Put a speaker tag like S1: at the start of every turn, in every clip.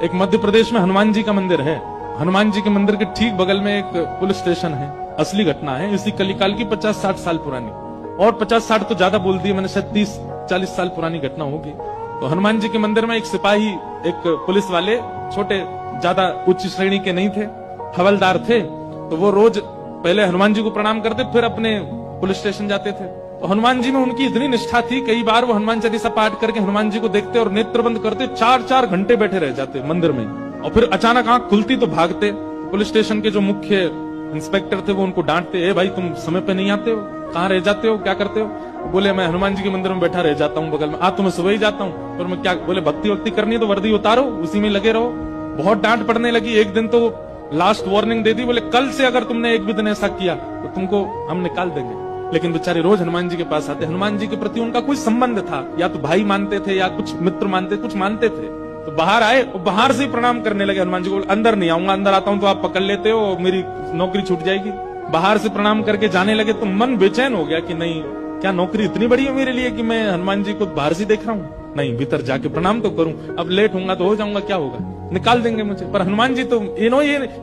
S1: एक मध्य प्रदेश में हनुमान जी का मंदिर है। हनुमान जी के मंदिर के ठीक बगल में एक पुलिस स्टेशन है। असली घटना है, इसी कलिकाल की 50-60 साल पुरानी, और 50-60 तो ज्यादा बोल दी मैंने, शायद 30-40 साल पुरानी घटना होगी। तो हनुमान जी के मंदिर में एक सिपाही, एक पुलिस वाले, छोटे, ज्यादा उच्च श्रेणी के नहीं थे, हवलदार थे। तो वो रोज पहले हनुमान जी को प्रणाम करते, फिर अपने पुलिस स्टेशन जाते थे। तो हनुमान जी में उनकी इतनी निष्ठा थी, कई बार वो हनुमान चालीसा पाठ करके हनुमान जी को देखते और नेत्र बंद करते, 4-4 घंटे बैठे रह जाते मंदिर में। और फिर अचानक आंख खुलती तो भागते। पुलिस स्टेशन के जो मुख्य इंस्पेक्टर थे वो उनको डांटते, ए भाई तुम समय पे नहीं आते हो, कहाँ रह जाते हो, क्या करते हो? बोले मैं हनुमान जी के मंदिर में बैठा रह जाता हूँ बगल में। तो मैं सुबह ही जाता हूँ। फिर मैं क्या, बोले भक्ति वक्ति करनी है तो वर्दी उतारो, उसी में लगे रहो। बहुत डांट पड़ने लगी। एक दिन तो लास्ट वार्निंग दे दी, बोले कल से अगर तुमने एक भी दिन ऐसा किया तो तुमको हम निकाल देंगे। लेकिन बेचारे रोज हनुमान जी के पास आते। हनुमान जी के प्रति उनका कोई संबंध था, या तो भाई मानते थे या कुछ मित्र मानते, कुछ मानते थे। तो बाहर आए और बाहर से ही प्रणाम करने लगे हनुमान जी को। अंदर नहीं आऊंगा, अंदर आता हूं तो आप पकड़ लेते हो, मेरी नौकरी छूट जाएगी। बाहर से प्रणाम करके जाने लगे। तो मन बेचैन हो गया कि नहीं, क्या नौकरी इतनी बड़ी है मेरे लिए कि मैं हनुमान जी को बाहर से देख रहा हूँ? नहीं, भीतर जाके प्रणाम तो करूं। अब लेट होऊंगा तो हो जाऊंगा, क्या होगा, निकाल देंगे मुझे। पर हनुमान जी तो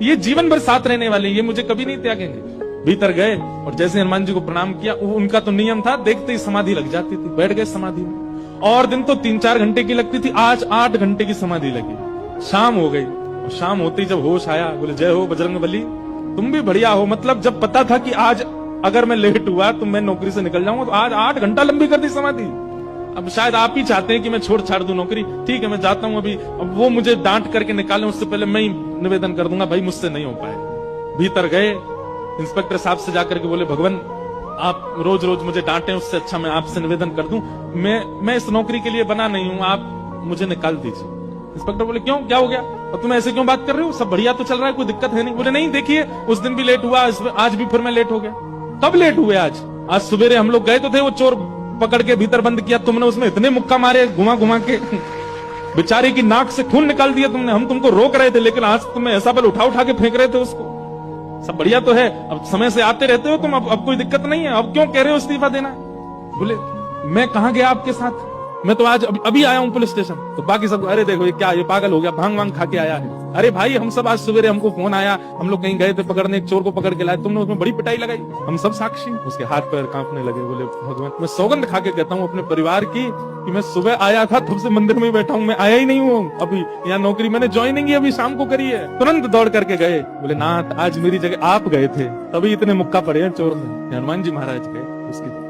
S1: ये जीवन भर साथ रहने वाले, ये मुझे कभी नहीं त्यागेंगे। भीतर गए और जैसे हनुमान जी को प्रणाम किया, उनका तो नियम था, देखते ही समाधि लग जाती थी। बैठ गए समाधि में। और दिन तो 3-4 घंटे की लगती थी, आज 8 घंटे की समाधि लगी। शाम हो गई और शाम होते ही जब होश आया, बोले जय हो बजरंगबली, तुम भी बढ़िया हो। मतलब जब पता था कि आज अगर मैं लेट हुआ तो मैं नौकरी से निकल जाऊंगा, तो आज 8 घंटा लंबी कर दी समाधि। अब शायद आप ही चाहते हैं कि मैं छोड़ छाड़ दूं नौकरी। ठीक है, मैं जाता हूं अभी। अब वो मुझे डांट करके निकालें उससे पहले मैं ही निवेदन कर दूंगा, भाई मुझसे नहीं हो पाए। भीतर गए, इंस्पेक्टर साहब से जाकर के बोले, भगवान आप रोज रोज मुझे डांटे, उससे अच्छा मैं आपसे निवेदन कर दूं, मैं इस नौकरी के लिए बना नहीं हूं, आप मुझे निकाल दीजिए। इंस्पेक्टर बोले क्यों, क्या हो गया, और तुम ऐसे क्यों बात कर रहे हो, सब बढ़िया तो चल रहा है, कोई दिक्कत है नहीं। बोले नहीं, देखिए उस दिन भी लेट हुआ, आज भी फिर मैं लेट हो गया। कब लेट हुए? आज सवेरे हम लोग गए तो थे, वो चोर पकड़ के भीतर बंद किया तुमने, उसमें इतने मुक्का मारे घुमा घुमा के, बेचारे की नाक से खून निकाल दिया तुमने। हम तुमको रोक रहे थे, लेकिन आज तुम्हें ऐसा बल उठा उठा के फेंक रहे थे उसको। सब बढ़िया तो है, अब समय से आते रहते हो तुम, अब कोई दिक्कत नहीं है, अब क्यों कह रहे हो इस्तीफा देना? बोले मैं कहां गया आपके साथ, मैं तो आज अभी आया हूं पुलिस स्टेशन। तो बाकी सब, अरे देखो ये क्या, ये पागल हो गया, भांग वांग खा के आया है। अरे भाई हम सब आज सवेरे, हमको फोन आया, हम लोग कहीं गए थे पकड़ने, एक चोर को पकड़ के लाए, तुमने उसमें बड़ी पिटाई लगाई, हम सब साक्षी। उसके हाथ पैर कांपने लगे। बोले भगवान, मैं सौगंध खा के कहता हूँ अपने परिवार की कि मैं सुबह आया था, तब से मंदिर में बैठा हूँ, मैं आया ही नहीं हूँ अभी। यहाँ नौकरी मैंने ज्वाइनिंग ही अभी शाम को करी है। तुरंत दौड़ करके गए। बोले नाथ, आज मेरी जगह आप गए थे, तभी इतने मुक्का पड़े हैं चोर में। हनुमान जी महाराज गए, उसकी